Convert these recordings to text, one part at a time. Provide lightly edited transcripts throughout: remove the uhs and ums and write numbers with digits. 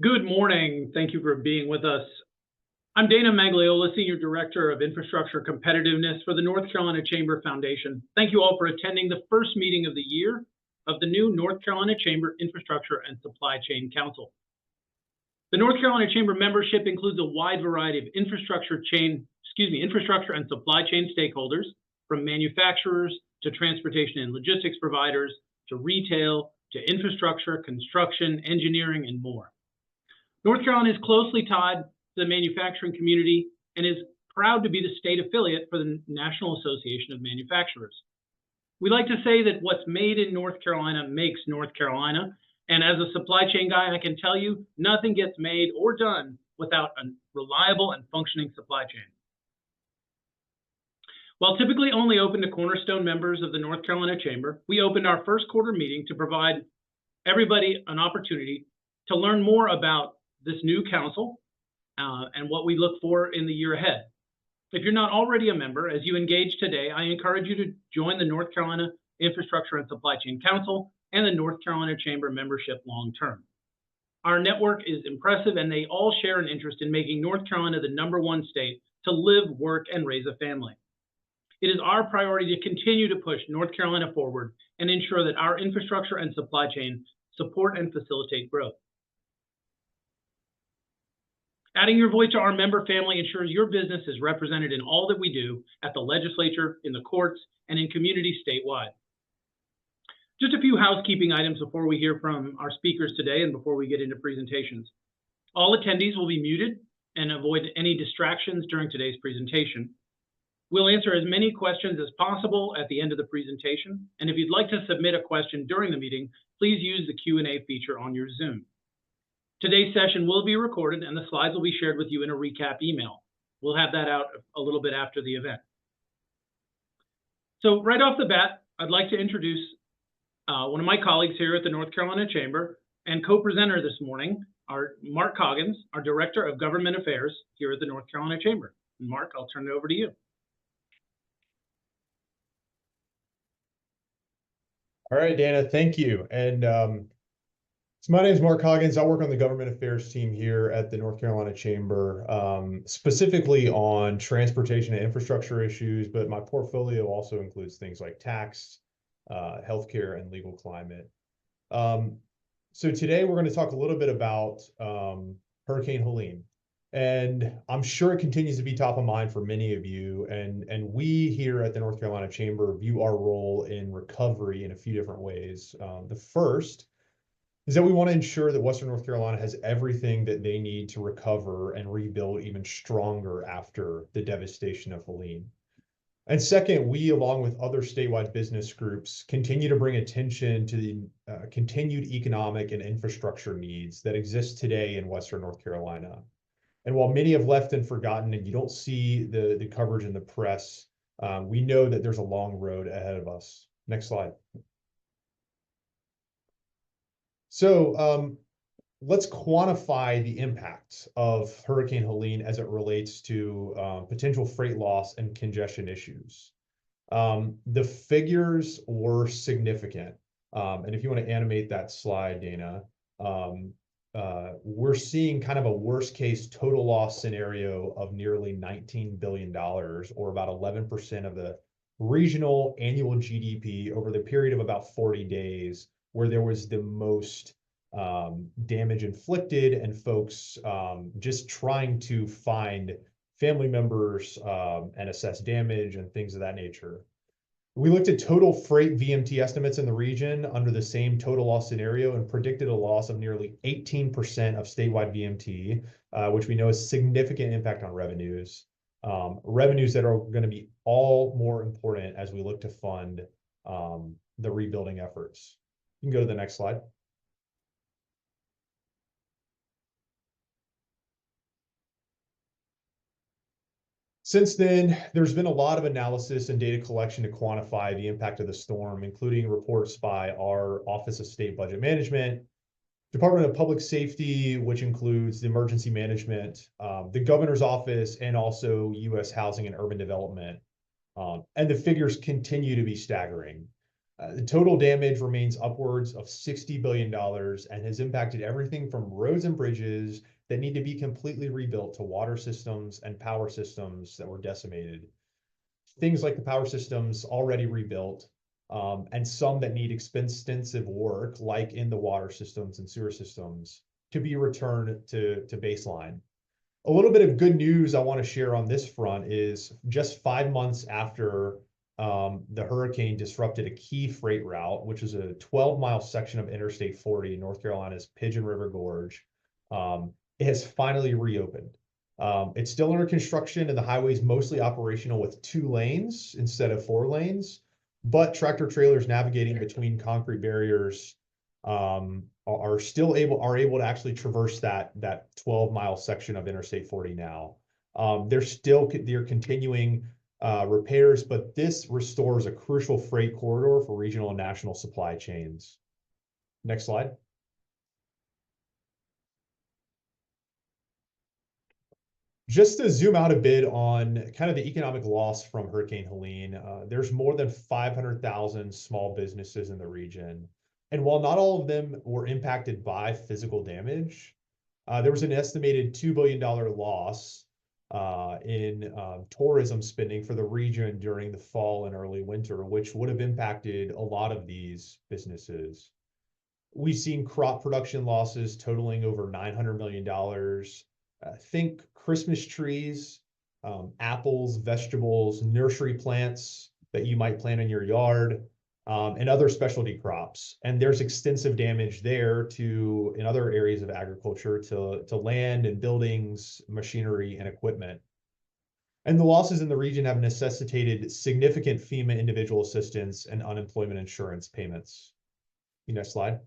Good morning. Thank you for being with us. I'm Dana Magliola, Senior Director of Infrastructure Competitiveness for the North Carolina Chamber Foundation. Thank you all for attending the first meeting of the year of the new North Carolina Chamber Infrastructure and Supply Chain Council. The North Carolina Chamber membership includes a wide variety of infrastructure and supply chain stakeholders, from manufacturers to transportation and logistics providers, to retail, to infrastructure, construction, engineering, and more. North Carolina is closely tied to the manufacturing community and is proud to be the state affiliate for the National Association of Manufacturers. We like to say that what's made in North Carolina makes North Carolina. And as a supply chain guy, I can tell you nothing gets made or done without a reliable and functioning supply chain. While typically only open to cornerstone members of the North Carolina Chamber, we opened our first quarter meeting to provide everybody an opportunity to learn more about this new council and what we look for in the year ahead. If you're not already a member, as you engage today, I encourage you to join the North Carolina Infrastructure and Supply Chain Council and the North Carolina Chamber membership long term. Our network is impressive, and they all share an interest in making North Carolina the #1 state to live, work, and raise a family. It is our priority to continue to push North Carolina forward and ensure that our infrastructure and supply chain support and facilitate growth. Adding your voice to our member family ensures your business is represented in all that we do at the legislature, in the courts, and in communities statewide. Just a few housekeeping items before we hear from our speakers today and before we get into presentations. All attendees will be muted and avoid any distractions during today's presentation. We'll answer as many questions as possible at the end of the presentation. And if you'd like to submit a question during the meeting, please use the Q&A feature on your Zoom. Today's session will be recorded and the slides will be shared with you in a recap email. We'll have that out a little bit after the event. So right off the bat, I'd like to introduce one of my colleagues here at the North Carolina Chamber and co-presenter this morning, Mark Coggins, our Director of Government Affairs here at the North Carolina Chamber. And Mark, I'll turn it over to you. All right, Dana, thank you. And so my name is Mark Coggins. I work on the government affairs team here at the North Carolina Chamber, specifically on transportation and infrastructure issues, but my portfolio also includes things like tax, healthcare, and legal climate. So today we're going to talk a little bit about Hurricane Helene. And I'm sure it continues to be top of mind for many of you. And we here at the North Carolina Chamber view our role in recovery in a few different ways. The first is that we want to ensure that Western North Carolina has everything that they need to recover and rebuild even stronger after the devastation of Helene. And second, we, along with other statewide business groups, continue to bring attention to the continued economic and infrastructure needs that exist today in Western North Carolina. And while many have left and forgotten, and you don't see the coverage in the press, we know that there's a long road ahead of us. Next slide. So let's quantify the impact of Hurricane Helene as it relates to potential freight loss and congestion issues. The figures were significant. And if you want to animate that slide, Dana, we're seeing kind of a worst case total loss scenario of nearly $19 billion, or about 11% of the regional annual GDP over the period of about 40 days, where there was the most damage inflicted and folks just trying to find family members and assess damage and things of that nature. We looked at total freight VMT estimates in the region under the same total loss scenario and predicted a loss of nearly 18% of statewide VMT, which we know has significant impact on revenues. Revenues that are going to be all more important as we look to fund the rebuilding efforts. You can go to the next slide. Since then, there's been a lot of analysis and data collection to quantify the impact of the storm, including reports by our Office of State Budget Management, Department of Public Safety, which includes the Emergency Management, the Governor's Office, and also U.S. Housing and Urban Development. And the figures continue to be staggering. The total damage remains upwards of $60 billion and has impacted everything from roads and bridges that need to be completely rebuilt to water systems and power systems that were decimated. Things like the power systems already rebuilt, and some that need extensive work, like in the water systems and sewer systems, to be returned to baseline. A little bit of good news I want to share on this front is just 5 months after the hurricane disrupted a key freight route, which is a 12-mile section of Interstate 40 in North Carolina's Pigeon River Gorge. It has finally reopened. It's still under construction and the highway is mostly operational with 2 lanes instead of 4 lanes, but tractor trailers navigating between concrete barriers are able to actually traverse that 12-mile section of Interstate 40 now. They're continuing repairs, but this restores a crucial freight corridor for regional and national supply chains. Next slide. Just to zoom out a bit on kind of the economic loss from Hurricane Helene, there's more than 500,000 small businesses in the region. And while not all of them were impacted by physical damage, there was an estimated $2 billion loss in tourism spending for the region during the fall and early winter, which would have impacted a lot of these businesses. We've seen crop production losses totaling over $900 million. Think Christmas trees, apples, vegetables, nursery plants that you might plant in your yard, and other specialty crops. And there's extensive damage there in other areas of agriculture to land and buildings, machinery, and equipment. And the losses in the region have necessitated significant FEMA individual assistance and unemployment insurance payments. Next slide.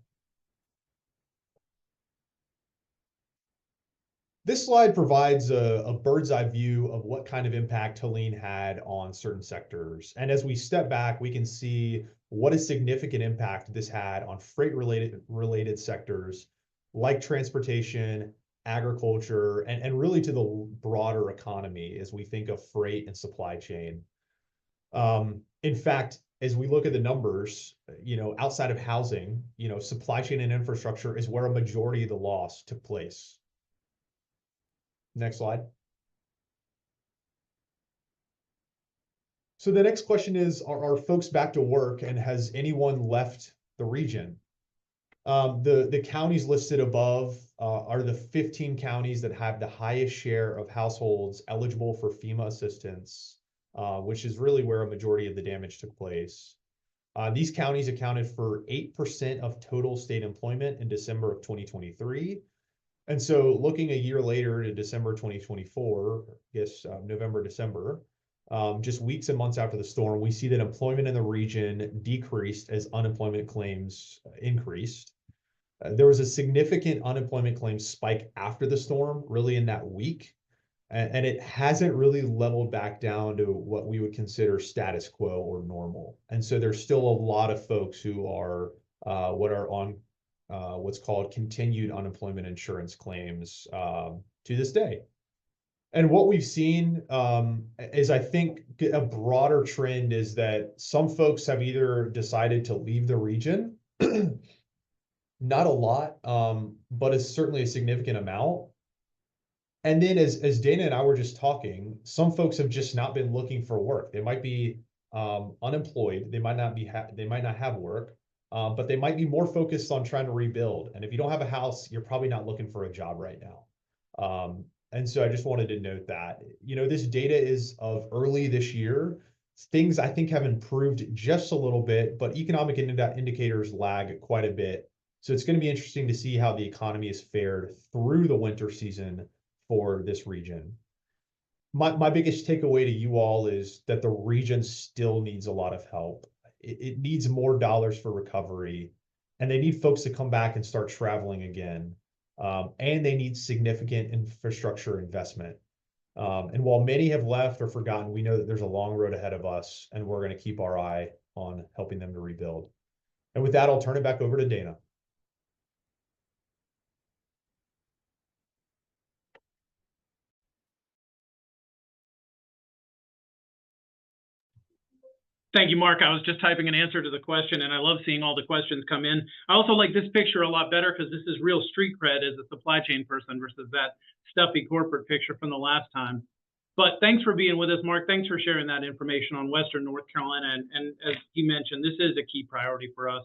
This slide provides a bird's eye view of what kind of impact Helene had on certain sectors. And as we step back, we can see what a significant impact this had on freight related sectors like transportation, agriculture, and really to the broader economy as we think of freight and supply chain. In fact, as we look at the numbers, outside of housing, supply chain and infrastructure is where a majority of the loss took place. Next slide. So the next question is, are folks back to work and has anyone left the region? The counties listed above are the 15 counties that have the highest share of households eligible for FEMA assistance, which is really where a majority of the damage took place. These counties accounted for 8% of total state employment in December of 2023. And so looking a year later to December 2024, I guess November, December, just weeks and months after the storm, we see that employment in the region decreased as unemployment claims increased. There was a significant unemployment claims spike after the storm, really in that week, and it hasn't really leveled back down to what we would consider status quo or normal. And so there's still a lot of folks who are on what's called continued unemployment insurance claims to this day. And what we've seen is, I think, a broader trend is that some folks have either decided to leave the region, not a lot, but it's certainly a significant amount. And then as Dana and I were just talking, some folks have just not been looking for work. They might be unemployed. They might not have work. But they might be more focused on trying to rebuild. And if you don't have a house, you're probably not looking for a job right now. And so I just wanted to note that, this data is of early this year. Things I think have improved just a little bit, but economic indicators lag quite a bit. So it's going to be interesting to see how the economy has fared through the winter season for this region. My biggest takeaway to you all is that the region still needs a lot of help. It needs more dollars for recovery, and they need folks to come back and start traveling again. And they need significant infrastructure investment. And while many have left or forgotten, we know that there's a long road ahead of us, and we're going to keep our eye on helping them to rebuild. And with that, I'll turn it back over to Dana. Thank you, Mark. I was just typing an answer to the question, and I love seeing all the questions come in. I also like this picture a lot better because this is real street cred as a supply chain person versus that stuffy corporate picture from the last time. But thanks for being with us, Mark. Thanks for sharing that information on Western North Carolina. And as he mentioned, this is a key priority for us.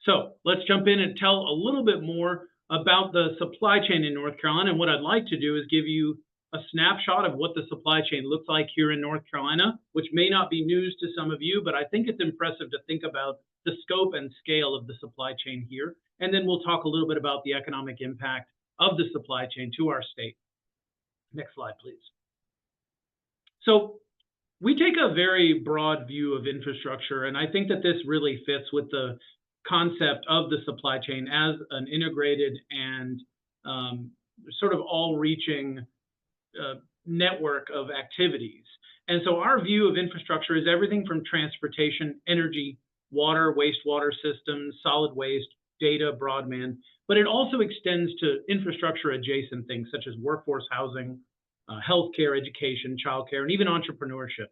So let's jump in and tell a little bit more about the supply chain in North Carolina. And what I'd like to do is give you a snapshot of what the supply chain looks like here in North Carolina, which may not be news to some of you, but I think it's impressive to think about the scope and scale of the supply chain here. And then we'll talk a little bit about the economic impact of the supply chain to our state. Next slide, please. So we take a very broad view of infrastructure, and I think that this really fits with the concept of the supply chain as an integrated and sort of all-reaching network of activities. And so our view of infrastructure is everything from transportation, energy, water, wastewater systems, solid waste, data, broadband, but it also extends to infrastructure adjacent things such as workforce housing, healthcare, education, childcare, and even entrepreneurship.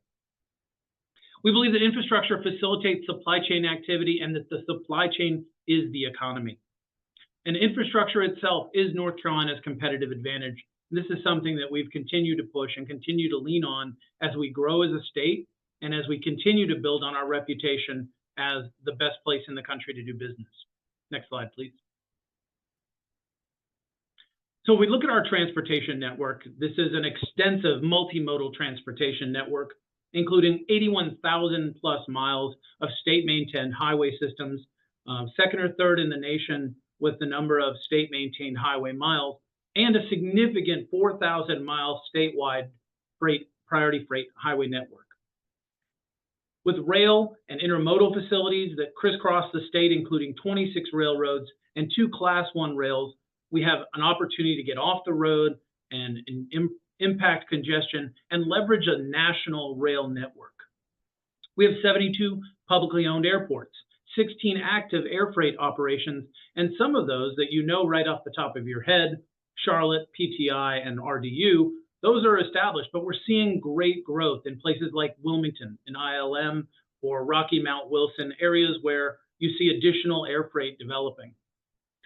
We believe that infrastructure facilitates supply chain activity and that the supply chain is the economy. And infrastructure itself is North Carolina's competitive advantage. This is something that we've continued to push and continue to lean on as we grow as a state and as we continue to build on our reputation as the best place in the country to do business. Next slide, please. So we look at our transportation network. This is an extensive multimodal transportation network, including 81,000 plus miles of state maintained highway systems, second or third in the nation with the number of state maintained highway miles, and a significant 4,000 mile statewide priority freight highway network. With rail and intermodal facilities that crisscross the state, including 26 railroads and 2 Class 1 rails, we have an opportunity to get off the road and impact congestion and leverage a national rail network. We have 72 publicly owned airports, 16 active air freight operations, and some of those that you know right off the top of your head, Charlotte, PTI, and RDU, those are established, but we're seeing great growth in places like Wilmington and ILM or Rocky Mount Wilson, areas where you see additional air freight developing.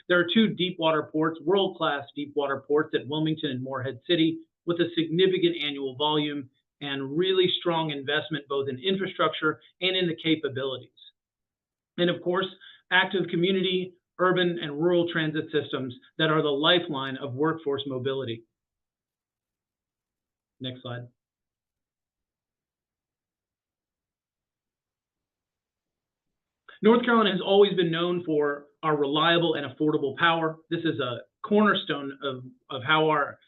There are 2 deepwater ports, world-class deepwater ports at Wilmington and Morehead City, with a significant annual volume and really strong investment both in infrastructure and in the capabilities. And of course, active community, urban, and rural transit systems that are the lifeline of workforce mobility. Next slide. North Carolina has always been known for our reliable and affordable power. This is a cornerstone of how our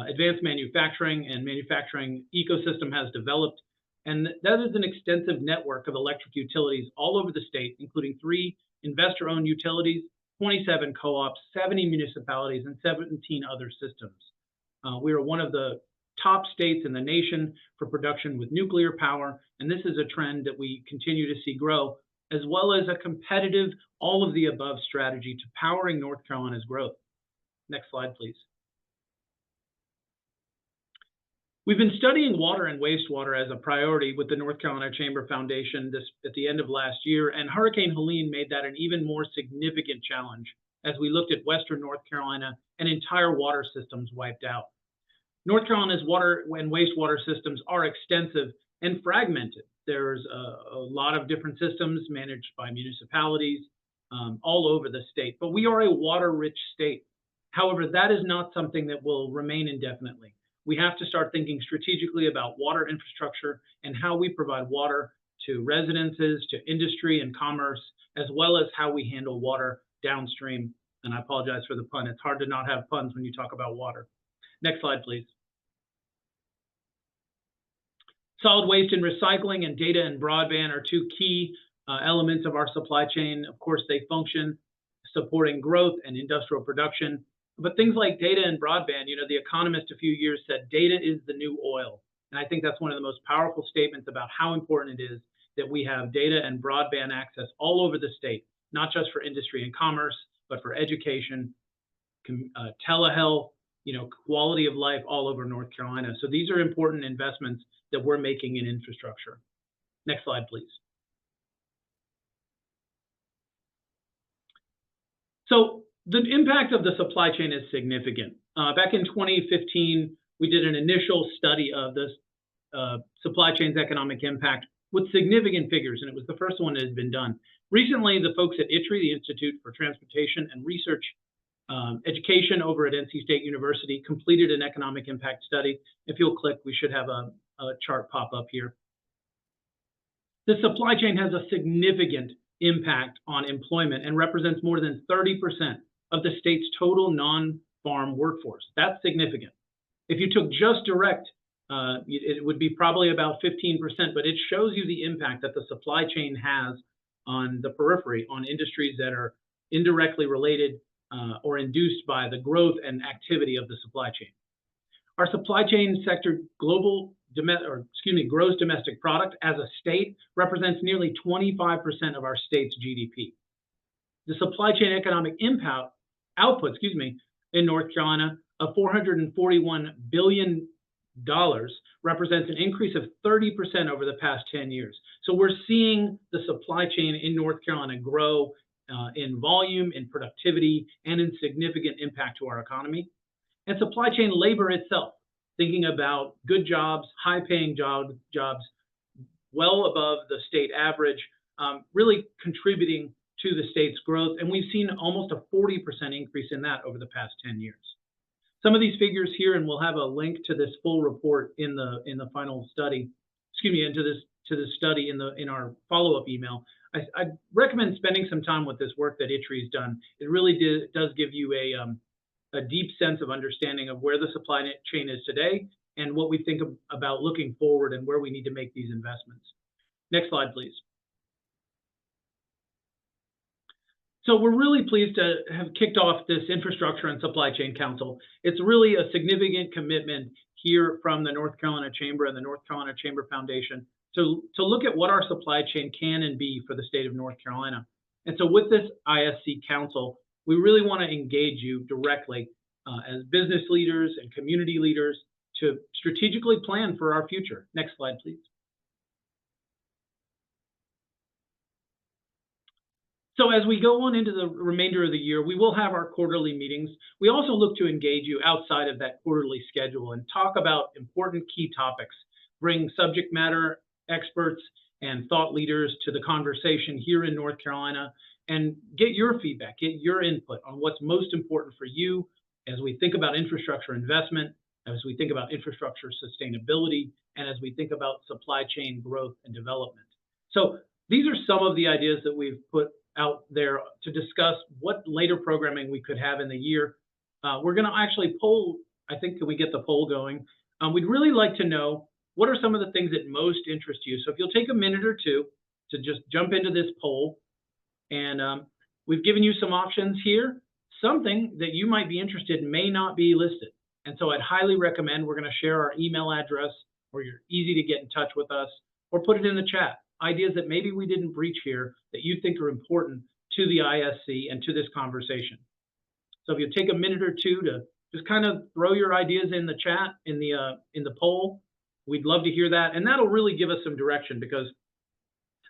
advanced manufacturing and manufacturing ecosystem has developed. And that is an extensive network of electric utilities all over the state, including 3 investor-owned utilities, 27 co-ops, 70 municipalities, and 17 other systems. We are one of the top states in the nation for production with nuclear power, and this is a trend that we continue to see grow, as well as a competitive, all of the above strategy to powering North Carolina's growth. Next slide, please. We've been studying water and wastewater as a priority with the North Carolina Chamber Foundation at the end of last year, and Hurricane Helene made that an even more significant challenge as we looked at Western North Carolina and entire water systems wiped out. North Carolina's water and wastewater systems are extensive and fragmented. There's a lot of different systems managed by municipalities all over the state, but we are a water-rich state. However, that is not something that will remain indefinitely. We have to start thinking strategically about water infrastructure and how we provide water to residences, to industry and commerce, as well as how we handle water downstream. And I apologize for the pun. It's hard to not have puns when you talk about water. Next slide, please. Solid waste and recycling and data and broadband are 2 key elements of our supply chain. Of course, they function supporting growth and industrial production. But things like data and broadband, you know, The Economist a few years said data is the new oil. And I think that's one of the most powerful statements about how important it is that we have data and broadband access all over the state, not just for industry and commerce, but for education, telehealth, you know, quality of life all over North Carolina. So these are important investments that we're making in infrastructure. Next slide, please. So the impact of the supply chain is significant. Back in 2015, we did an initial study of this supply chain's economic impact with significant figures, and it was the first one that had been done. Recently, the folks at ITRI, the Institute for Transportation and Research Education over at NC State University, completed an economic impact study. If you'll click, we should have a chart pop up here. The supply chain has a significant impact on employment and represents more than 30% of the state's total non-farm workforce. That's significant. If you took just direct, it would be probably about 15%, but it shows you the impact that the supply chain has on the periphery, on industries that are indirectly related or induced by the growth and activity of the supply chain. Our supply chain sector gross domestic product as a state represents nearly 25% of our state's GDP. The supply chain economic output in North Carolina of $441 billion represents an increase of 30% over the past 10 years. So we're seeing the supply chain in North Carolina grow in volume, in productivity, and in significant impact to our economy. And supply chain labor itself, thinking about good jobs, high-paying jobs, well above the state average, really contributing to the state's growth. And we've seen almost a 40% increase in that over the past 10 years. Some of these figures here, and we'll have a link to this full report in the final study, into this study in our follow-up email. I recommend spending some time with this work that ITRI has done. It really does give you a deep sense of understanding of where the supply chain is today and what we think about looking forward and where we need to make these investments. Next slide, please. So we're really pleased to have kicked off this Infrastructure and Supply Chain Council. It's really a significant commitment here from the North Carolina Chamber and the North Carolina Chamber Foundation to look at what our supply chain can and be for the state of North Carolina. And so with this ISC Council, we really want to engage you directly as business leaders and community leaders to strategically plan for our future. Next slide, please. So as we go on into the remainder of the year, we will have our quarterly meetings. We also look to engage you outside of that quarterly schedule and talk about important key topics, bring subject matter experts and thought leaders to the conversation here in North Carolina, and get your feedback, get your input on what's most important for you as we think about infrastructure investment, as we think about infrastructure sustainability, and as we think about supply chain growth and development. So these are some of the ideas that we've put out there to discuss what later programming we could have in the year. We're going to actually poll, I think, can we get the poll going? We'd really like to know what are some of the things that most interest you. So if you'll take a minute or two to just jump into this poll, and we've given you some options here. Something that you might be interested in may not be listed. And so I'd highly recommend we're going to share our email address where you're easy to get in touch with us, or put it in the chat. Ideas that maybe we didn't breach here that you think are important to the ISC and to this conversation. So if you take a minute or two to just kind of throw your ideas in the chat, in the poll, we'd love to hear that. And that'll really give us some direction, because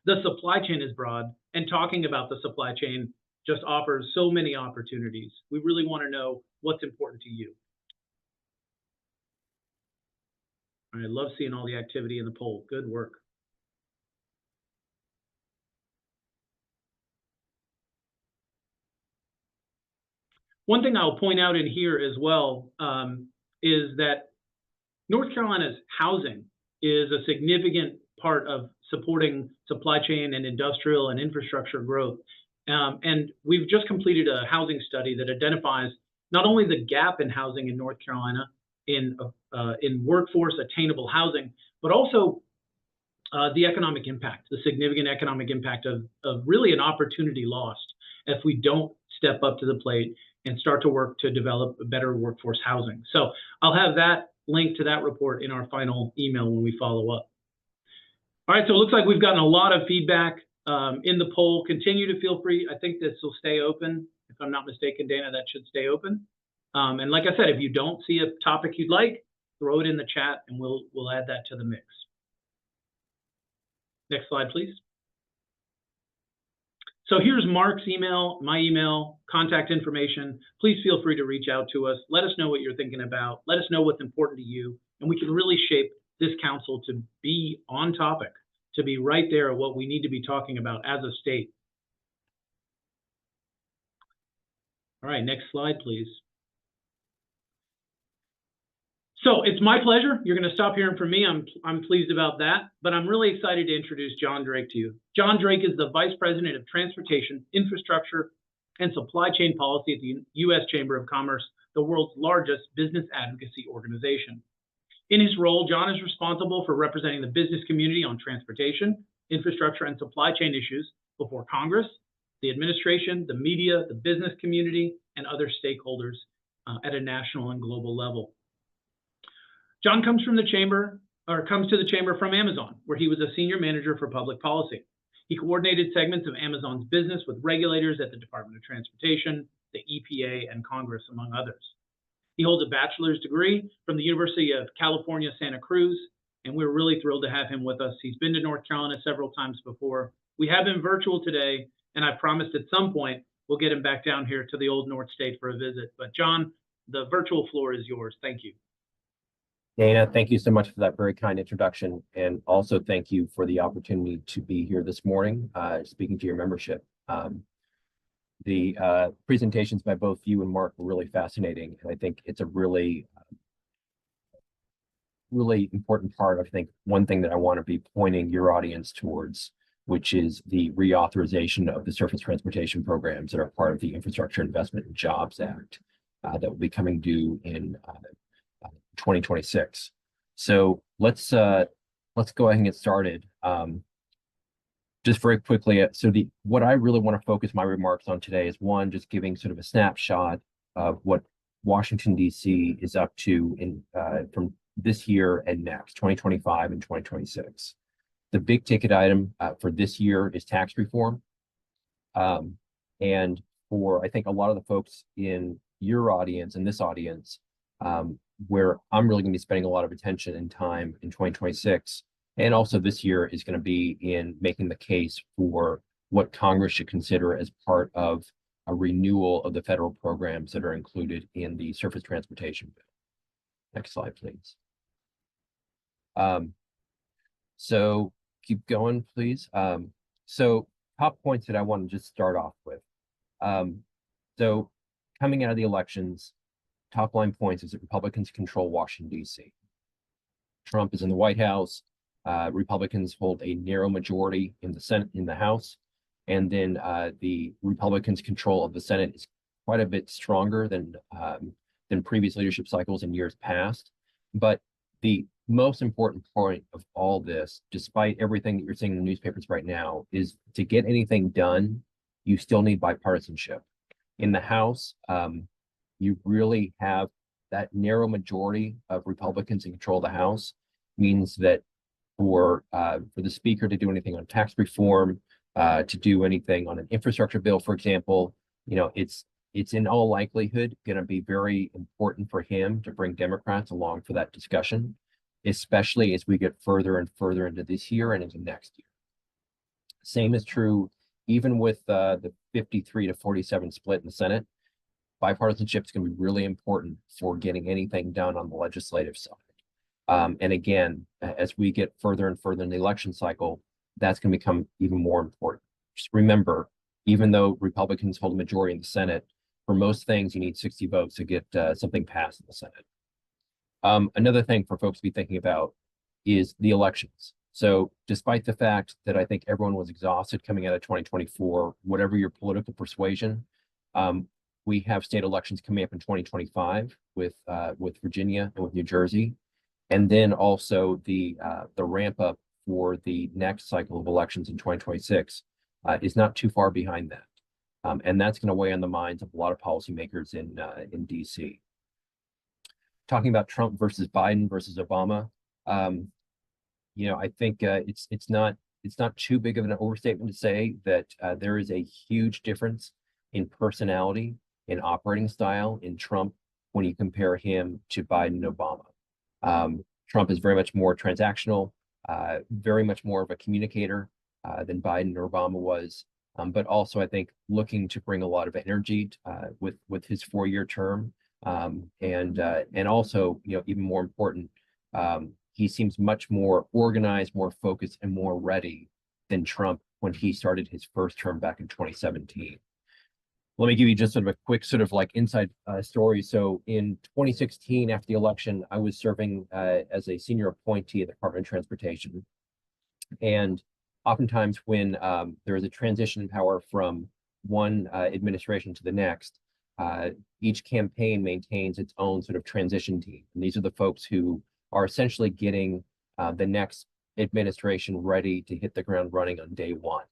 the supply chain is broad, and talking about the supply chain just offers so many opportunities. We really want to know what's important to you. I love seeing all the activity in the poll. Good work. One thing I'll point out in here as well is that North Carolina's housing is a significant part of supporting supply chain and industrial and infrastructure growth. And we've just completed a housing study that identifies not only the gap in housing in North Carolina in workforce attainable housing, but also the economic impact, the significant economic impact of really an opportunity lost if we don't step up to the plate and start to work to develop a better workforce housing. So I'll have that link to that report in our final email when we follow up. All right, so it looks like we've gotten a lot of feedback in the poll. Continue to feel free. I think this will stay open. If I'm not mistaken, Dana, that should stay open. And like I said, if you don't see a topic you'd like, throw it in the chat and we'll add that to the mix. Next slide, please. So here's Mark's email, my email, contact information. Please feel free to reach out to us. Let us know what you're thinking about. Let us know what's important to you, and we can really shape this council to be on topic, to be right there at what we need to be talking about as a state. All right, next slide, please. So it's my pleasure. You're going to stop hearing from me. I'm pleased about that, but I'm really excited to introduce John Drake to you. John Drake is the Vice President of Transportation, Infrastructure, and Supply Chain Policy at the U.S. Chamber of Commerce, the world's largest business advocacy organization. In his role, John is responsible for representing the business community on transportation, infrastructure, and supply chain issues before Congress, the administration, the media, the business community, and other stakeholders at a national and global level. John comes to the chamber from Amazon, where he was a senior manager for public policy. He coordinated segments of Amazon's business with regulators at the Department of Transportation, the EPA, and Congress, among others. He holds a bachelor's degree from the University of California, Santa Cruz, and we're really thrilled to have him with us. He's been to North Carolina several times before. We have him virtual today, and I promised at some point we'll get him back down here to the old North State for a visit. But John, the virtual floor is yours. Thank you. Dana, thank you so much for that very kind introduction. And also thank you for the opportunity to be here this morning, speaking to your membership. The presentations by both you and Mark were really fascinating. And I think it's a really important part. I think one thing that I want to be pointing your audience towards, which is the reauthorization of the surface transportation programs that are part of the Infrastructure Investment and Jobs Act that will be coming due in 2026. So let's go ahead and get started. Just very quickly, so what I really want to focus my remarks on today is one, just giving sort of a snapshot of what Washington, D.C. is up to from this year and next, 2025 and 2026. The big ticket item for this year is tax reform. And for, I think, a lot of the folks in your audience and this audience, where I'm really going to be spending a lot of attention and time in 2026, and also this year is going to be in making the case for what Congress should consider as part of a renewal of the federal programs that are included in the surface transportation bill. Next slide, please. So keep going, please. So top points that I want to just start off with. So coming out of the elections, top line points is that Republicans control Washington, D.C. Trump is in the White House. Republicans hold a narrow majority in the Senate, in the House, and then the Republicans' control of the Senate is quite a bit stronger than previous leadership cycles in years past. But the most important point of all this, despite everything that you're seeing in the newspapers right now, is to get anything done, you still need bipartisanship. In the House, you really have that narrow majority of Republicans in control of the House, means that for the speaker to do anything on tax reform, to do anything on an infrastructure bill, for example, you know, it's in all likelihood going to be very important for him to bring Democrats along for that discussion, especially as we get further and further into this year and into next year. Same is true even with the 53 to 47 split in the Senate. Bipartisanship is going to be really important for getting anything done on the legislative side. And again, as we get further and further in the election cycle, that's going to become even more important. Just remember, even though Republicans hold a majority in the Senate, for most things, you need 60 votes to get something passed in the Senate. Another thing for folks to be thinking about is the elections. So despite the fact that I think everyone was exhausted coming out of 2024, whatever your political persuasion, we have state elections coming up in 2025 with Virginia and with New Jersey. And then also the ramp up for the next cycle of elections in 2026 is not too far behind that. And that's going to weigh on the minds of a lot of policymakers in DC. Talking about Trump versus Biden versus Obama, you know, I think it's not too big of an overstatement to say that there is a huge difference in personality, in operating style in Trump when you compare him to Biden and Obama. Trump is very much more transactional, very much more of a communicator than Biden or Obama was, but also I think looking to bring a lot of energy with his 4-year term, and also, you know, even more important, he seems much more organized, more focused, and more ready than Trump when he started his first term back in 2017. Let me give you just sort of a quick sort of like inside story. So in 2016, after the election, I was serving as a senior appointee at the Department of Transportation. And oftentimes when there is a transition in power from one administration to the next, each campaign maintains its own sort of transition team. And these are the folks who are essentially getting the next administration ready to hit the ground running on day one.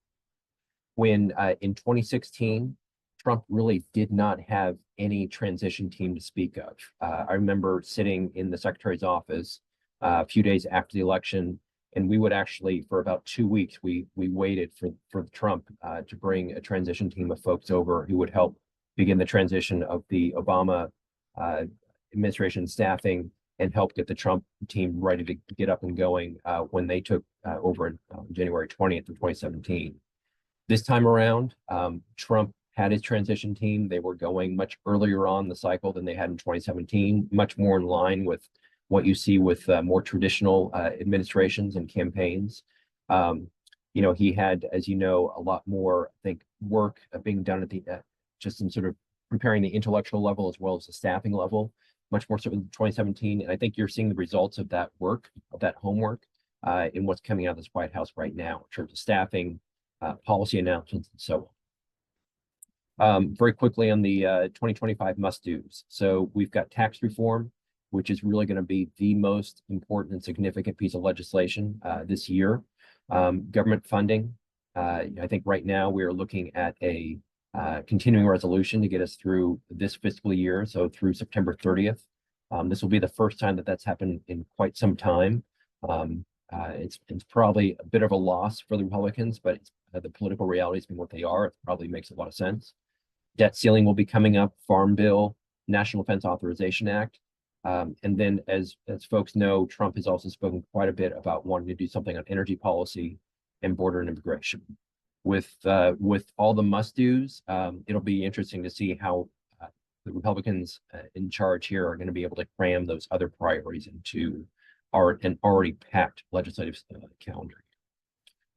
When in 2016, Trump really did not have any transition team to speak of. I remember sitting in the secretary's office a few days after the election, and we would actually, for about 2 weeks, we waited for Trump to bring a transition team of folks over who would help begin the transition of the Obama administration staffing and help get the Trump team ready to get up and going when they took over on January 20th of 2017. This time around, Trump had his transition team. They were going much earlier on the cycle than they had in 2017, much more in line with what you see with more traditional administrations and campaigns. You know, he had, as you know, a lot more, I think, work being done at the just in sort of preparing the intellectual level as well as the staffing level, much more so in 2017. And I think you're seeing the results of that work, of that homework, in what's coming out of this White House right now in terms of staffing, policy announcements, and so on. Very quickly on the 2025 must-dos. So we've got tax reform, which is really going to be the most important and significant piece of legislation this year. Government funding. I think right now we are looking at a continuing resolution to get us through this fiscal year, so through September 30th. This will be the first time that that's happened in quite some time. It's probably a bit of a loss for the Republicans, but the political realities being what they are, it probably makes a lot of sense. Debt ceiling will be coming up, Farm Bill, National Defense Authorization Act. And then as folks know, Trump has also spoken quite a bit about wanting to do something on energy policy and border and immigration. With all the must-dos, it'll be interesting to see how the Republicans in charge here are going to be able to cram those other priorities into an already packed legislative calendar.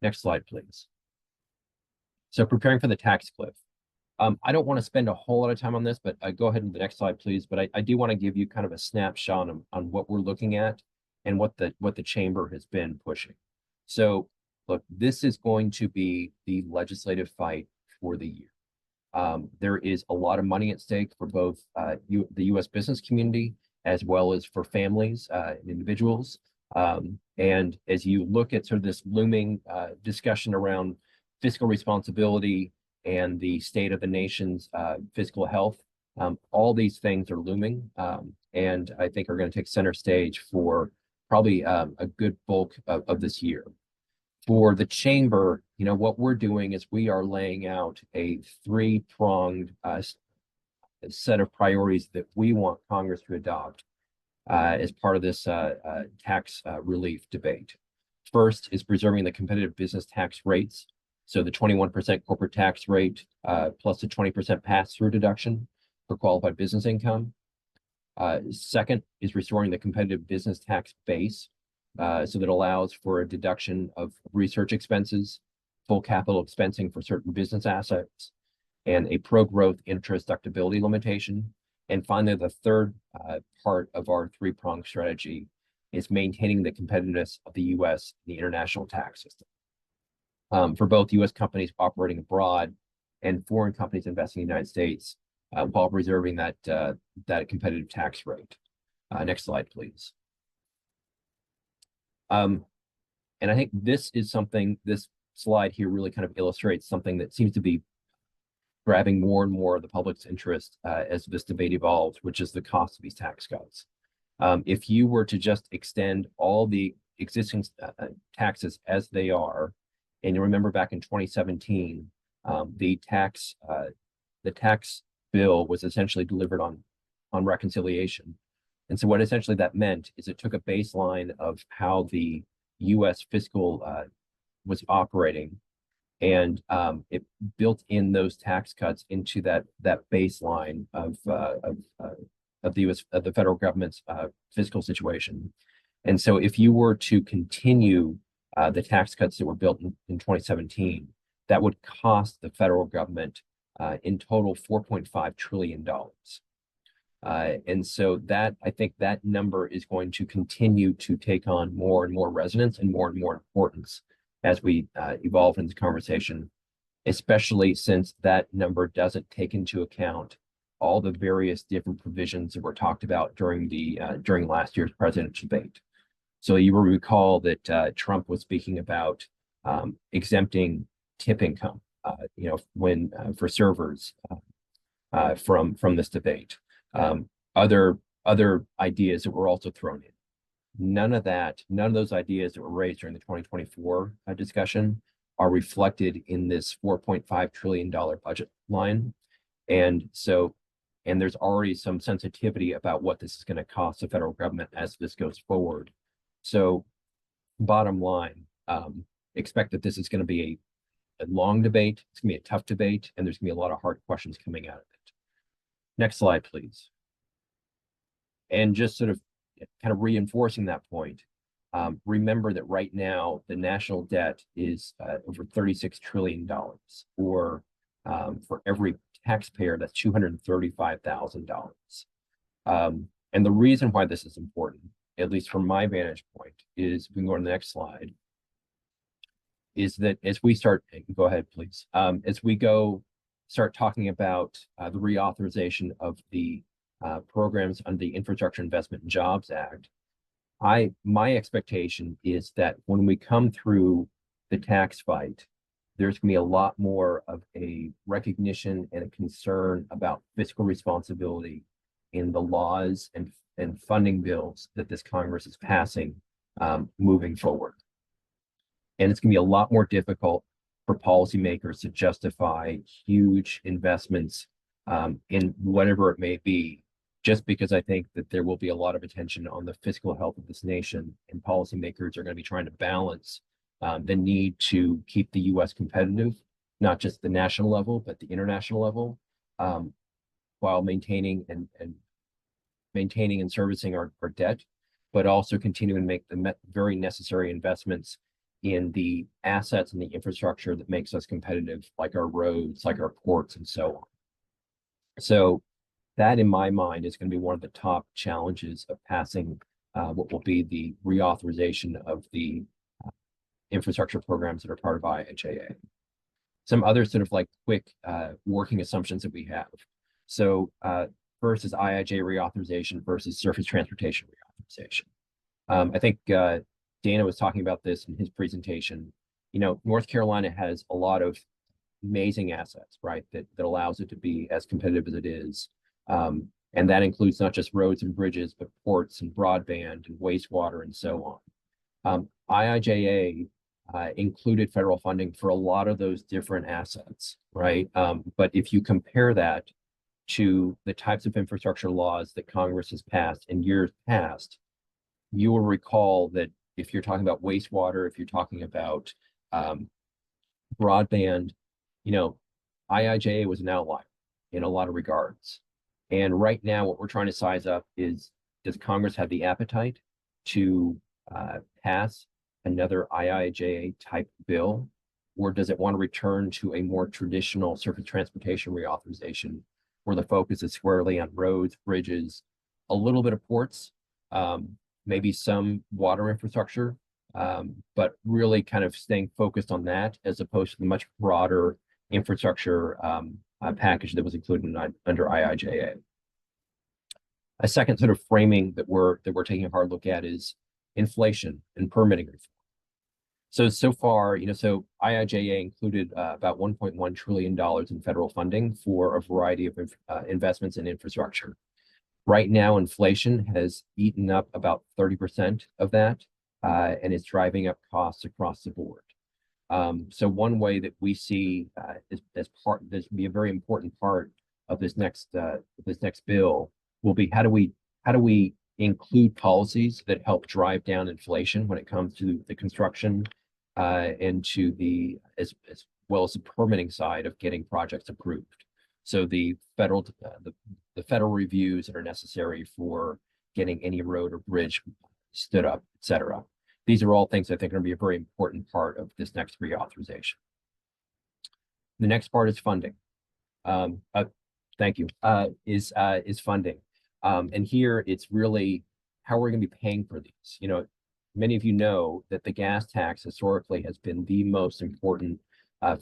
Next slide, please. So preparing for the tax cliff. I don't want to spend a whole lot of time on this, but go ahead with the next slide, please. But I do want to give you kind of a snapshot on what we're looking at and what the chamber has been pushing. So look, this is going to be the legislative fight for the year. There is a lot of money at stake for both the U.S. business community as well as for families and individuals. And as you look at sort of this looming discussion around fiscal responsibility and the state of the nation's fiscal health, all these things are looming, and I think are going to take center stage for probably a good bulk of this year. For the chamber, you know, what we're doing is we are laying out a three-pronged set of priorities that we want Congress to adopt as part of this tax relief debate. First is preserving the competitive business tax rates. So the 21% corporate tax rate plus the 20% pass-through deduction for qualified business income. Second is restoring the competitive business tax base so that allows for a deduction of research expenses, full capital expensing for certain business assets, and a pro-growth interest deductibility limitation. And finally, the third part of our three-pronged strategy is maintaining the competitiveness of the U.S. in the international tax system. For both U.S. companies operating abroad and foreign companies investing in the United States, while preserving that competitive tax rate. Next slide, please. And I think this is something, this slide here really kind of illustrates something that seems to be grabbing more and more of the public's interest as this debate evolves, which is the cost of these tax cuts. If you were to just extend all the existing taxes as they are, and you remember back in 2017, the tax bill was essentially delivered on reconciliation. And so what essentially that meant is it took a baseline of how the U.S. fiscal was operating, and it built in those tax cuts into that baseline of the U.S. of the federal government's fiscal situation. And so, if you were to continue the tax cuts that were built in 2017, that would cost the federal government in total $4.5 trillion. And so that, I think that number is going to continue to take on more and more resonance and more importance as we evolve in this conversation, especially since that number doesn't take into account all the various different provisions that were talked about during last year's presidential debate. So you will recall that Trump was speaking about exempting tip income, when for servers from this debate. Other ideas that were also thrown in. None of those ideas that were raised during the 2024 discussion are reflected in this $4.5 trillion budget line. And there's already some sensitivity about what this is going to cost the federal government as this goes forward. So bottom line, expect that this is going to be a long debate. It's going to be a tough debate, and there's going to be a lot of hard questions coming out of it. Next slide, please. And just sort of kind of reinforcing that point, remember that right now the national debt is over $36 trillion, or for every taxpayer, that's $235,000. And the reason why this is important, at least from my vantage point, is, we can go to the next slide, is that as we start, go ahead, please, as we start talking about the reauthorization of the programs under the Infrastructure Investment and Jobs Act, my expectation is that when we come through the tax fight, there's going to be a lot more of a recognition and a concern about fiscal responsibility in the laws and funding bills that this Congress is passing moving forward. And it's going to be a lot more difficult for policymakers to justify huge investments in whatever it may be, just because I think that there will be a lot of attention on the fiscal health of this nation, and policymakers are going to be trying to balance the need to keep the U.S. competitive, not just the national level, but the international level, while maintaining and servicing our debt, but also continuing to make the very necessary investments in the assets and the infrastructure that makes us competitive, like our roads, like our ports, and so on. So that, in my mind, is going to be one of the top challenges of passing what will be the reauthorization of the infrastructure programs that are part of IIJA. Some other sort of like quick working assumptions that we have. So first is IIJA reauthorization versus surface transportation reauthorization. I think Dana was talking about this in his presentation. North Carolina has a lot of amazing assets, right, that allows it to be as competitive as it is. And that includes not just roads and bridges, but ports and broadband and wastewater and so on. IIJA included federal funding for a lot of those different assets, right? But if you compare that to the types of infrastructure laws that Congress has passed in years past, you will recall that if you're talking about wastewater, if you're talking about broadband, IIJA was an outlier in a lot of regards. And right now, what we're trying to size up is, does Congress have the appetite to pass another IIJA type bill, or does it want to return to a more traditional surface transportation reauthorization, where the focus is squarely on roads, bridges, a little bit of ports, maybe some water infrastructure, but really kind of staying focused on that, as opposed to the much broader infrastructure package that was included under IIJA. A second sort of framing that we're taking a hard look at is inflation and permitting reform. So far, so IIJA included about $1.1 trillion in federal funding for a variety of investments in infrastructure. Right now, inflation has eaten up about 30% of that, and it's driving up costs across the board. So one way that we see this will be a very important part of this next bill will be, how do we include policies that help drive down inflation when it comes to the construction and to the as well as the permitting side of getting projects approved. So the federal reviews that are necessary for getting any road or bridge stood up, et cetera. These are all things I think are going to be a very important part of this next reauthorization. The next part is funding. Thank you. Is funding. And here it's really how we're going to be paying for these. You know, many of you know that the gas tax historically has been the most important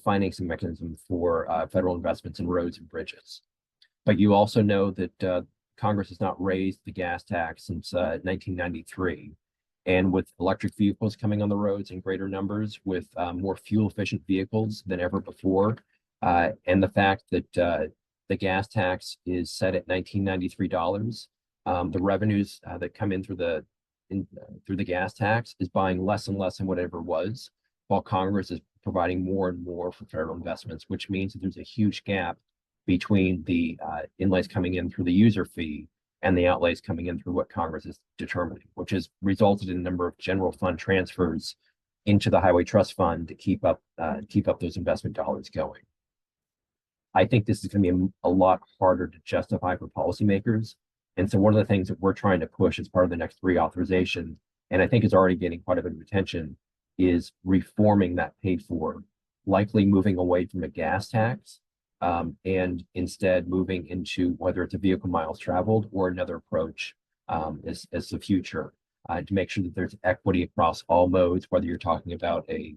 financing mechanism for federal investments in roads and bridges. But you also know that Congress has not raised the gas tax since 1993. And with electric vehicles coming on the roads in greater numbers, with more fuel efficient vehicles than ever before, and the fact that the gas tax is set at $1993, the revenues that come in through the gas tax is buying less and less than whatever it was, while Congress is providing more and more for federal investments, which means that there's a huge gap between the inlays coming in through the user fee and the outlays coming in through what Congress is determining, which has resulted in a number of general fund transfers into the Highway Trust Fund to keep up those investment dollars going. I think this is going to be a lot harder to justify for policymakers. And so one of the things that we're trying to push as part of the next reauthorization, and I think is already getting quite a bit of attention, is reforming that paid for, likely moving away from a gas tax and instead moving into whether it's a vehicle miles traveled or another approach as the future to make sure that there's equity across all modes, whether you're talking about a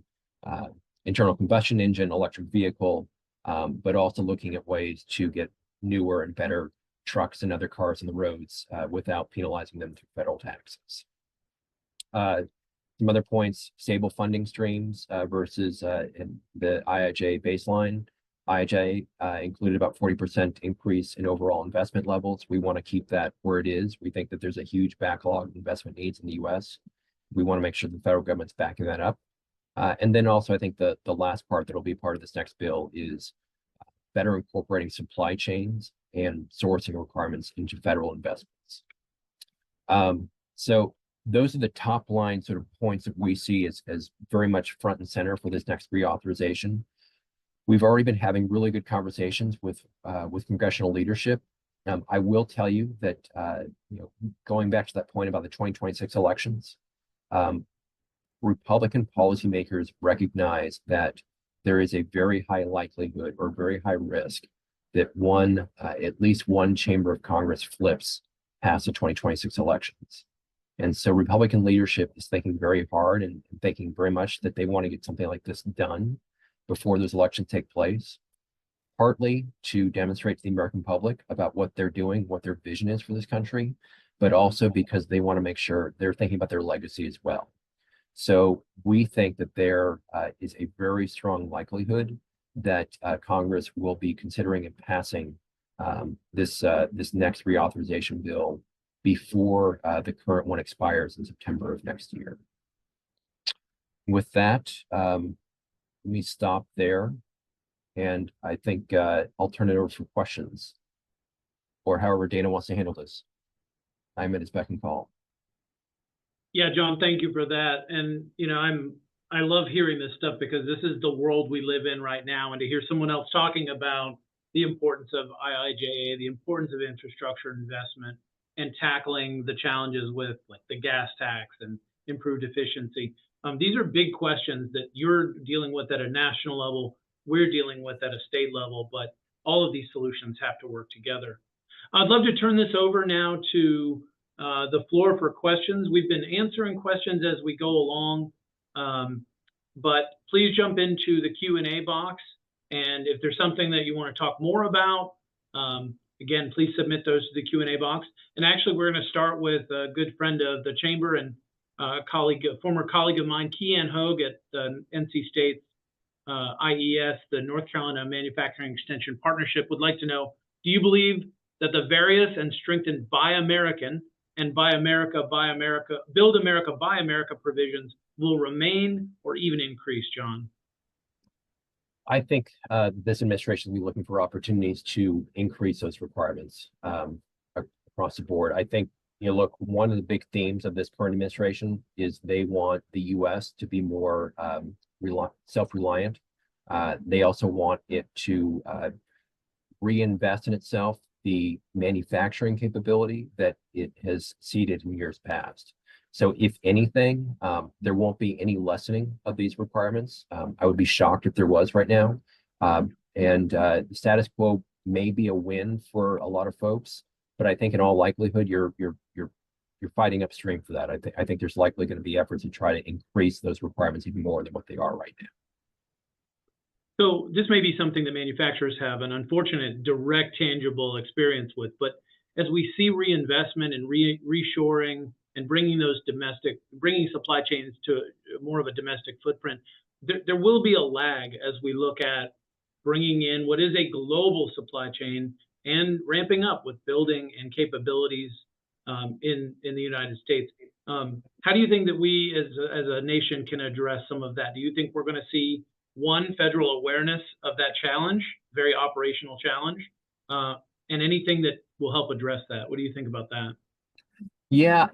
internal combustion engine electric vehicle, but also looking at ways to get newer and better trucks and other cars on the roads without penalizing them through federal taxes. Some other points: stable funding streams versus the IIJ baseline. IIJ included about 40% increase in overall investment levels. We want to keep that where it is. We think that there's a huge backlog of investment needs in the U.S. We want to make sure the federal government's backing that up. And then also, I think the last part that will be part of this next bill is better incorporating supply chains and sourcing requirements into federal investments. So those are the top line sort of points that we see as very much front and center for this next reauthorization. We've already been having really good conversations with congressional leadership. I will tell you that going back to that point about the 2026 elections, Republican policymakers recognize that there is a very high likelihood or very high risk that at least one chamber of Congress flips past the 2026 elections. And so Republican leadership is thinking very hard and thinking very much that they want to get something like this done before those elections take place, partly to demonstrate to the American public about what they're doing, what their vision is for this country, but also because they want to make sure they're thinking about their legacy as well. So we think that there is a very strong likelihood that Congress will be considering and passing this next reauthorization bill before the current one expires in September of next year. With that, let me stop there, and I think I'll turn it over for questions, or however Dana wants to handle this. I'm at his beck and call. Yeah, John, thank you for that. And I love hearing this stuff because this is the world we live in right now, and to hear someone else talking about the importance of IIJA, the importance of infrastructure investment, and tackling the challenges with like the gas tax and improved efficiency. These are big questions that you're dealing with at a national level, we're dealing with at a state level, but all of these solutions have to work together. I'd love to turn this over now to the floor for questions. We've been answering questions as we go along, but please jump into the Q&A box. And if there's something that you want to talk more about, again, please submit those to the Q&A box. And actually, we're going to start with a good friend of the chamber and former colleague of mine, Kean Hogue at the NC State IES, the North Carolina Manufacturing Extension Partnership, would like to know, do you believe that the various and strengthened Buy American and Buy America, Build America, Buy America provisions will remain or even increase, John? I think this administration will be looking for opportunities to increase those requirements across the board. I think look, one of the big themes of this current administration is they want the U.S. to be more self-reliant. They also want it to reinvest in itself the manufacturing capability that it has ceded in years past. So if anything, there won't be any lessening of these requirements. I would be shocked if there was right now. The status quo may be a win for a lot of folks, but I think in all likelihood, you're fighting upstream for that. I think there's likely going to be efforts to try to increase those requirements even more than what they are right now. So this may be something that manufacturers have an unfortunate direct tangible experience with, but as we see reinvestment and reshoring and bringing supply chains to more of a domestic footprint, there will be a lag as we look at bringing in what is a global supply chain and ramping up with building and capabilities in the United States. How do you think that we as a nation can address some of that? Do you think we're going to see one, federal awareness of that challenge, very operational challenge, and anything that will help address that? What do you think about that? Yeah,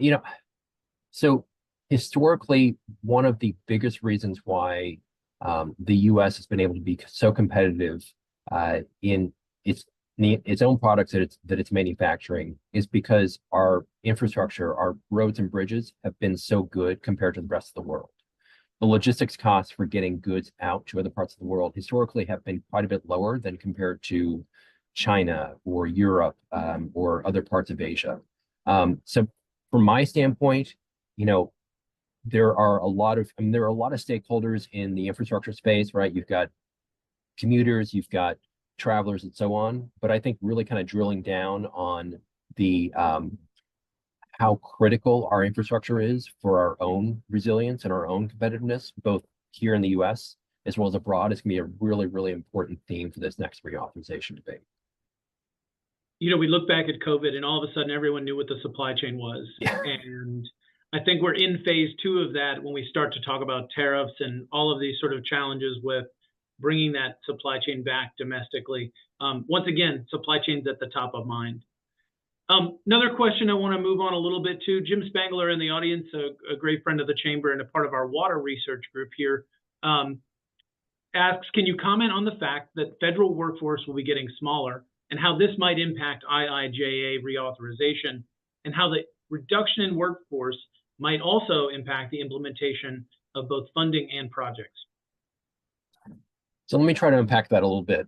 so historically, one of the biggest reasons why the U.S. has been able to be so competitive in its own products that it's manufacturing is because our infrastructure, our roads and bridges have been so good compared to the rest of the world. The logistics costs for getting goods out to other parts of the world historically have been quite a bit lower than compared to China or Europe or other parts of Asia. So from my standpoint, there are a lot of stakeholders in the infrastructure space, right? You've got commuters, you've got travelers, and so on. But I think really kind of drilling down on the how critical our infrastructure is for our own resilience and our own competitiveness, both here in the U.S. as well as abroad, is going to be a really, really important theme for this next reauthorization debate. We look back at COVID and all of a sudden everyone knew what the supply chain was. Yeah. And I think we're in phase 2 of that when we start to talk about tariffs and all of these sort of challenges with bringing that supply chain back domestically. Once again, supply chain's at the top of mind. Another question I want to move on a little bit to, Jim Spangler in the audience, a great friend of the chamber and a part of our water research group here, asks, can you comment on the fact that federal workforce will be getting smaller and how this might impact IIJA reauthorization and how the reduction in workforce might also impact the implementation of both funding and projects? So let me try to unpack that a little bit.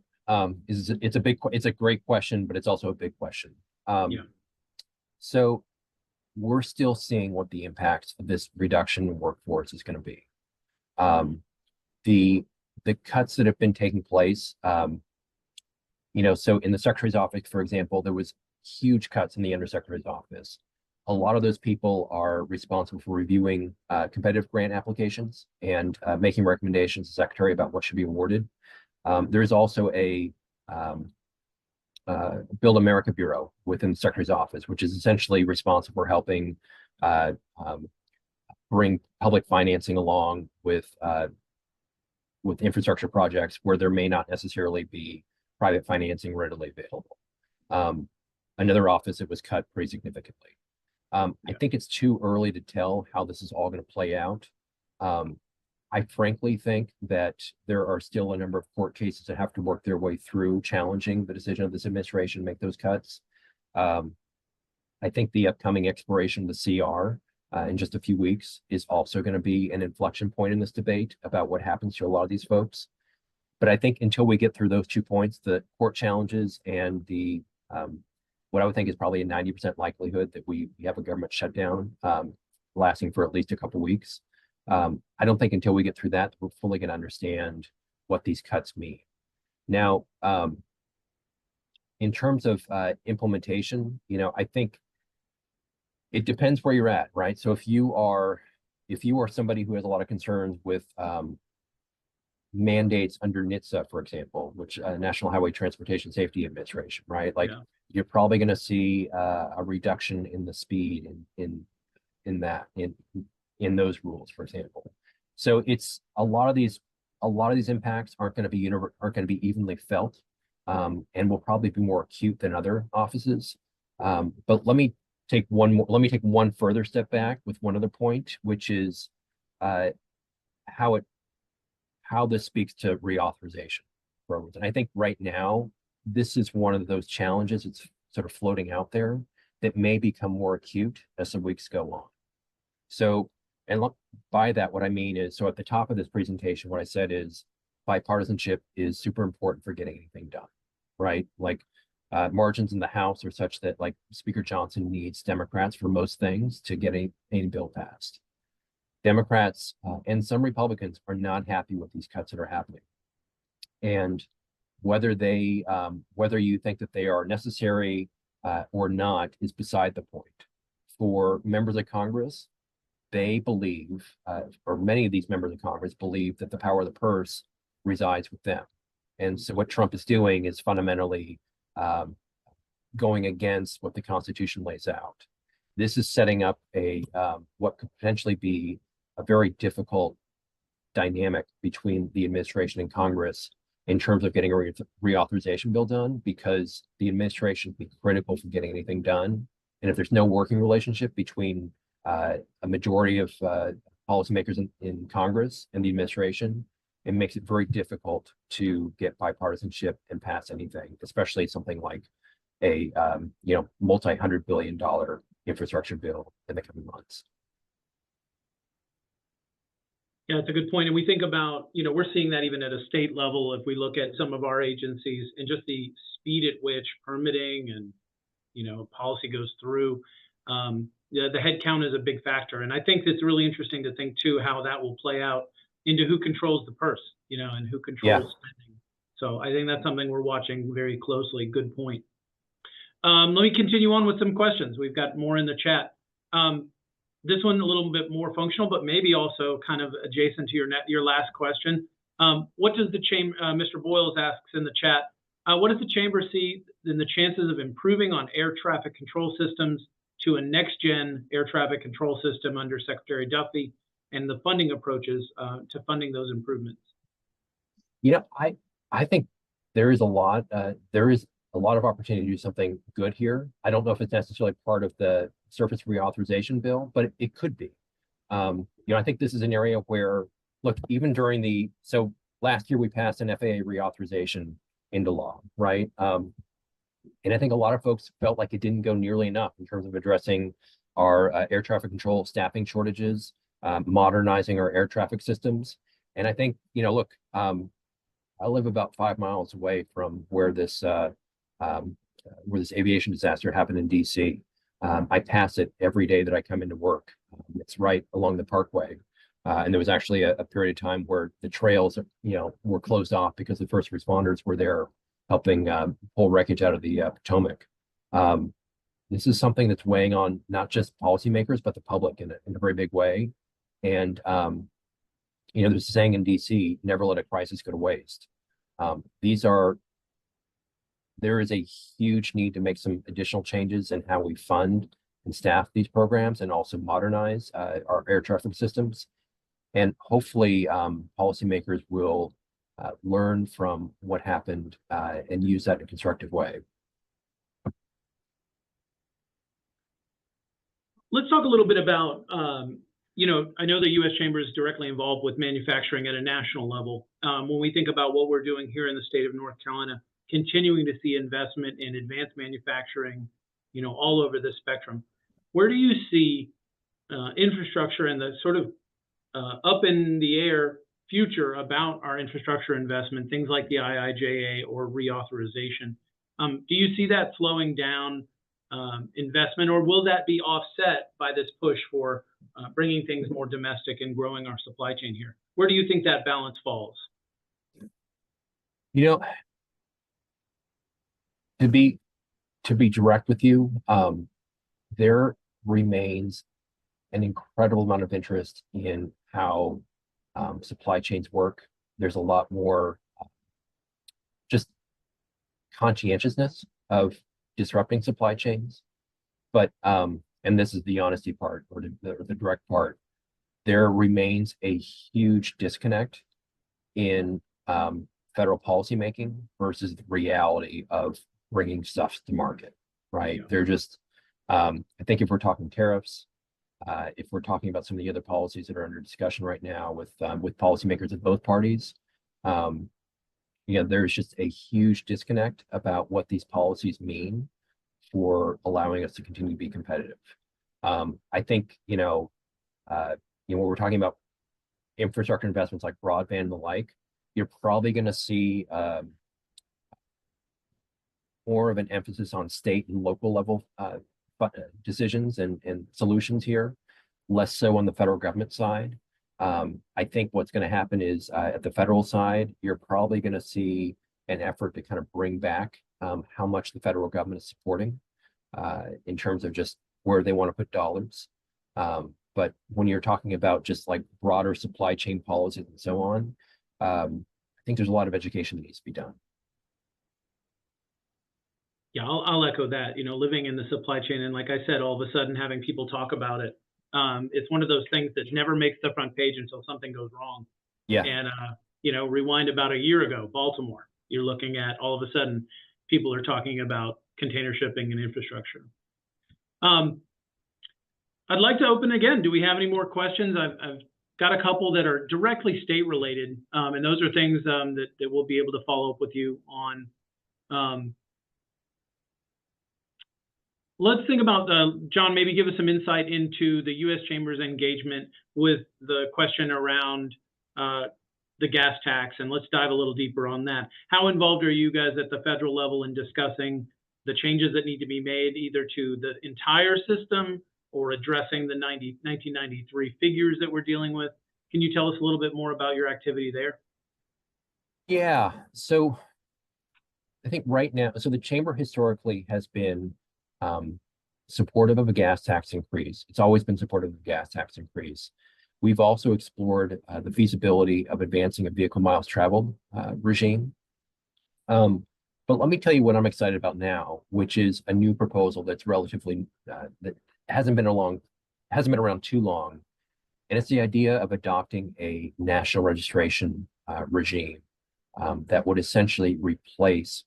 It's a great question, but it's also a big question. So we're still seeing what the impact of this reduction in workforce is going to be. The cuts that have been taking place, so in the Secretary's office, for example, there was huge cuts in the Undersecretary's office. A lot of those people are responsible for reviewing competitive grant applications and making recommendations to the Secretary about what should be awarded. There's also a Build America Bureau within the Secretary's office, which is essentially responsible for helping bring public financing along with infrastructure projects where there may not necessarily be private financing readily available. Another office that was cut pretty significantly. I think it's too early to tell how this is all going to play out. I frankly think that there are still a number of court cases that have to work their way through challenging the decision of this administration to make those cuts. I think the upcoming expiration of the CR in just a few weeks is also going to be an inflection point in this debate about what happens to a lot of these folks. But I think until we get through those 2 points, the court challenges and the what I would think is probably a 90% likelihood that we have a government shutdown lasting for at least a couple of weeks. I don't think until we get through that, we're fully going to understand what these cuts mean. Now, in terms of implementation, I think it depends where you're at, right? So if you are somebody who has a lot of concerns with mandates under NHTSA, for example, which National Highway Transportation Safety Administration, right? You're probably going to see a reduction in the speed in those rules, for example. So it's a lot of these impacts aren't going to be evenly felt, and will probably be more acute than other offices. But let me take one more, let me take one further step back with one other point, which is how this speaks to reauthorization programs. And I think right now, this is one of those challenges it's sort of floating out there that may become more acute as the weeks go on. So, and look, by that, what I mean is, so at the top of this presentation, what I said is bipartisanship is super important for getting anything done, right? Like margins in the House are such that like Speaker Johnson needs Democrats for most things to get any bill passed. Democrats and some Republicans are not happy with these cuts that are happening. And whether you think that they are necessary or not is beside the point. For members of Congress, they believe, or many of these members of Congress believe that the power of the purse resides with them. And so what Trump is doing is fundamentally going against what the Constitution lays out. This is setting up what could potentially be a very difficult dynamic between the administration and Congress in terms of getting a reauthorization bill done, because the administration will be critical for getting anything done. And if there's no working relationship between a majority of policymakers in Congress and the administration, it makes it very difficult to get bipartisanship and pass anything, especially something like a multi-$100 billion infrastructure bill in the coming months. Yeah, it's a good point. And we think about, we're seeing that even at a state level, if we look at some of our agencies and just the speed at which permitting and, policy goes through. The head count is a big factor. And I think it's really interesting to think too, how that will play out into who controls the purse, and who controls spending. So I think that's something we're watching very closely. Good point. Let me continue on with some questions. We've got more in the chat. This one a little bit more functional, but maybe also kind of adjacent to your last question. What does the chamber, Mr. Boyles asks in the chat, what does the chamber see in the chances of improving on air traffic control systems to a next-gen air traffic control system under Secretary Duffy, and the funding approaches to funding those improvements? I think there is a lot of opportunity to do something good here. I don't know if it's necessarily part of the surface reauthorization bill, but it could be. I think this is an area where, look, even so last year we passed an FAA reauthorization into law, right? And I think a lot of folks felt like it didn't go nearly enough in terms of addressing our air traffic control staffing shortages, modernizing our air traffic systems. And I think, look, I live about 5 miles away from where this aviation disaster happened in DC. I pass it every day that I come into work. It's right along the parkway. And there was actually a period of time where the trails, were closed off because the first responders were there helping pull wreckage out of the Potomac. This is something that's weighing on not just policymakers, but the public in a very big way. And, there's a saying in DC, never let a crisis go to waste. There is a huge need to make some additional changes in how we fund and staff these programs, and also modernize our air traffic systems. And hopefully policymakers will learn from what happened and use that in a constructive way. Let's talk a little bit about, I know the U.S. Chamber is directly involved with manufacturing at a national level. When we think about what we're doing here in the state of North Carolina, continuing to see investment in advanced manufacturing, all over the spectrum. Where do you see infrastructure and the sort of up in the air future about our infrastructure investment, things like the IIJA or reauthorization? Do you see that slowing down investment, or will that be offset by this push for bringing things more domestic and growing our supply chain here? Where do you think that balance falls? To be direct with you, there remains an incredible amount of interest in how supply chains work. There's a lot more just conscientiousness of disrupting supply chains. But, and this is the honesty part, or the direct part, there remains a huge disconnect in federal policymaking versus the reality of bringing stuff to market, right? I think if we're talking tariffs, if we're talking about some of the other policies that are under discussion right now with policymakers of both parties, there's just a huge disconnect about what these policies mean for allowing us to continue to be competitive. I think, when we're talking about infrastructure investments like broadband and the like, you're probably going to see more of an emphasis on state and local level decisions and solutions here, less so on the federal government side. I think what's going to happen is at the federal side, you're probably going to see an effort to kind of bring back how much the federal government is supporting in terms of just where they want to put dollars. But when you're talking about just like broader supply chain policies and so on, I think there's a lot of education that needs to be done. Yeah, I'll echo that. Living in the supply chain, and like I said, all of a sudden having people talk about it, it's one of those things that never makes the front page until something goes wrong. Yeah. And rewind about a year ago, Baltimore, you're looking at all of a sudden people are talking about container shipping and infrastructure. I'd like to open again. Do we have any more questions? I've got a couple that are directly state related, and those are things that we'll be able to follow up with you on. Let's think about, John, maybe give us some insight into the U.S. Chamber's engagement with the question around the gas tax, and let's dive a little deeper on that. How involved are you guys at the federal level in discussing the changes that need to be made either to the entire system or addressing the 1993 figures that we're dealing with? Can you tell us a little bit more about your activity there? Yeah, so I think right now, so the Chamber historically has been supportive of a gas tax increase. It's always been supportive of a gas tax increase. We've also explored the feasibility of advancing a vehicle miles traveled regime. But let me tell you what I'm excited about now, which is a new proposal that's relatively that hasn't been around too long, and it's the idea of adopting a national registration regime that would essentially replace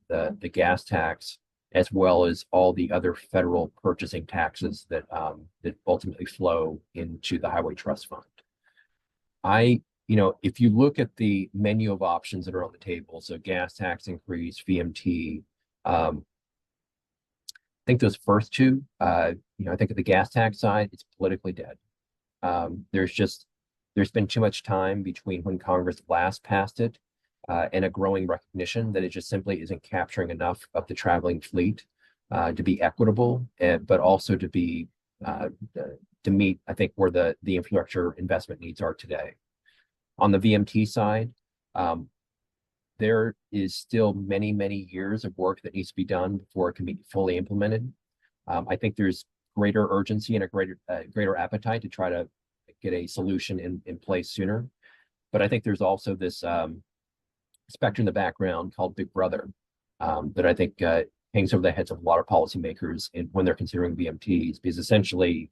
the gas tax as well as all the other federal purchasing taxes that ultimately flow into the Highway Trust Fund. If you look at the menu of options that are on the table, so gas tax increase, VMT, I think those first two, I think at the gas tax side, it's politically dead. There's been too much time between when Congress last passed it and a growing recognition that it just simply isn't capturing enough of the traveling fleet to be equitable, but also to be to meet, I think, where the infrastructure investment needs are today. On the VMT side, there is still many, many years of work that needs to be done before it can be fully implemented. I think there's greater urgency and a greater appetite to try to get a solution in place sooner. But I think there's also this spectrum in the background called Big Brother that I think hangs over the heads of a lot of policymakers when they're considering VMTs, because essentially,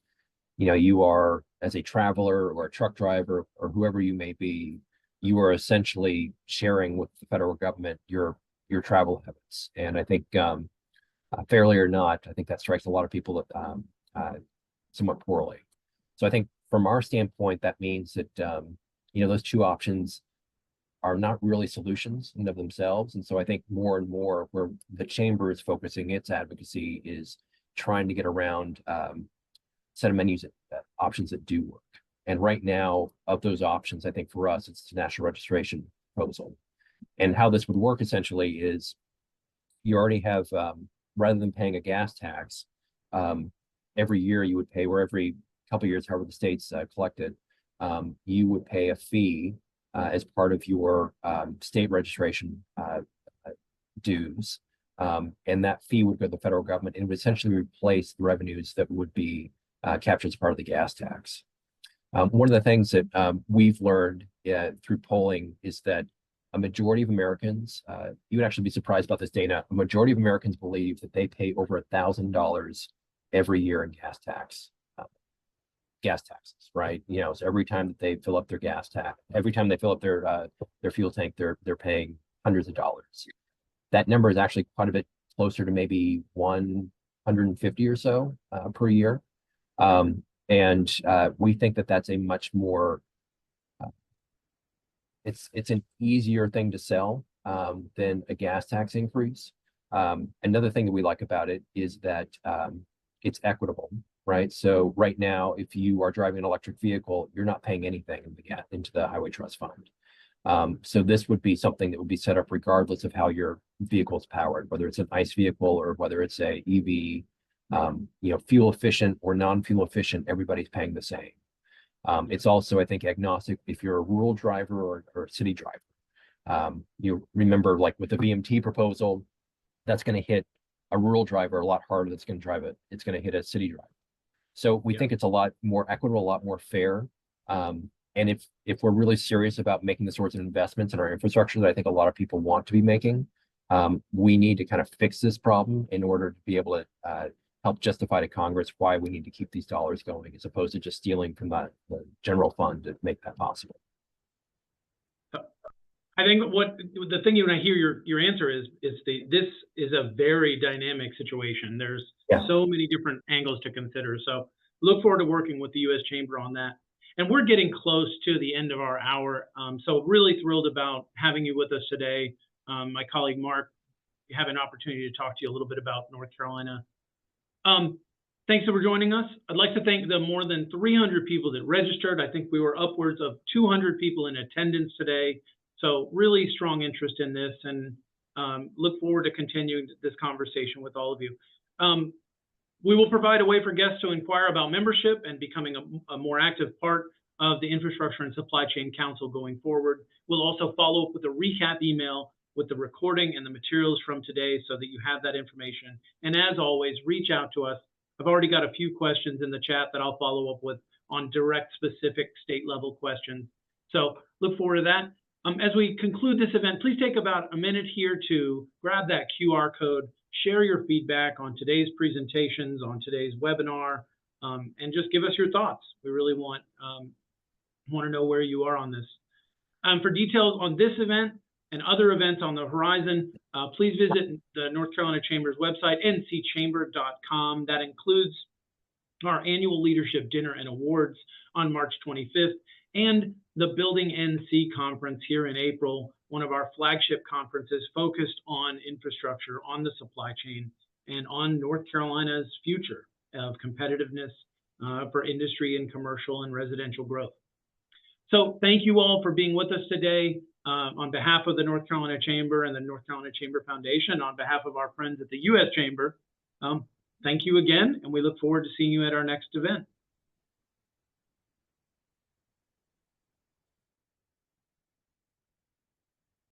you are, as a traveler or a truck driver or whoever you may be, you are essentially sharing with the federal government your travel habits. And I think, fairly or not, I think that strikes a lot of people somewhat poorly. So I think from our standpoint, that means that those two options are not really solutions in of themselves. And so I think more and more where the Chamber is focusing its advocacy is trying to get around set of menus options that do work. And right now, of those options, I think for us, it's the national registration proposal. And how this would work essentially is you already have, rather than paying a gas tax, every year you would pay, or every couple of years, however the states collect it, you would pay a fee as part of your state registration dues. And that fee would go to the federal government and would essentially replace the revenues that would be captured as part of the gas tax. One of the things that we've learned through polling is that a majority of Americans, you would actually be surprised about this, Dana, a majority of Americans believe that they pay over $1,000 every year in gas taxes, right? So every time that they fill up their gas tank, every time they fill up their fuel tank, they're paying hundreds of dollars. That number is actually quite a bit closer to maybe $1 150 or so per year. We think that that's a much more, it's an easier thing to sell than a gas tax increase. Another thing that we like about it is that it's equitable, right? So right now, if you are driving an electric vehicle, you're not paying anything into the Highway Trust Fund. So this would be something that would be set up regardless of how your vehicle is powered, whether it's an ICE vehicle or whether it's a EV, fuel efficient or non-fuel efficient, everybody's paying the same. It's also, I think, agnostic if you're a rural driver or a city driver. You remember, like with the VMT proposal, that's going to hit a rural driver a lot harder. That's going to drive it. It's going to hit a city driver. So we think it's a lot more equitable, a lot more fair. And if we're really serious about making the sorts of investments in our infrastructure that I think a lot of people want to be making, we need to kind of fix this problem in order to be able to help justify to Congress why we need to keep these dollars going, as opposed to just stealing from the general fund to make that possible. I think the thing when I hear your answer is this is a very dynamic situation. There's so many different angles to consider. So look forward to working with the U.S. Chamber on that. And we're getting close to the end of our hour. So really thrilled about having you with us today. My colleague Mark, you have an opportunity to talk to you a little bit about North Carolina. Thanks for joining us. I'd like to thank the more than 300 people that registered. I think we were upwards of 200 people in attendance today. So really strong interest in this, and look forward to continuing this conversation with all of you. We will provide a way for guests to inquire about membership and becoming a more active part of the Infrastructure and Supply Chain Council going forward. We'll also follow up with a recap email with the recording and the materials from today so that you have that information. And as always, reach out to us. I've already got a few questions in the chat that I'll follow up with on direct, specific state level questions. So look forward to that. As we conclude this event, please take about a minute here to grab that QR code, share your feedback on today's presentations, on today's webinar, and just give us your thoughts. We really want to know where you are on this. For details on this event and other events on the horizon, please visit the North Carolina Chamber's website, nchamber.com. That includes our annual leadership dinner and awards on March 25th, and the Building NC conference here in April, one of our flagship conferences focused on infrastructure, on the supply chain, and on North Carolina's future of competitiveness for industry and commercial and residential growth. So thank you all for being with us today. On behalf of the North Carolina Chamber and the North Carolina Chamber Foundation, on behalf of our friends at the U.S. Chamber, thank you again, and we look forward to seeing you at our next event.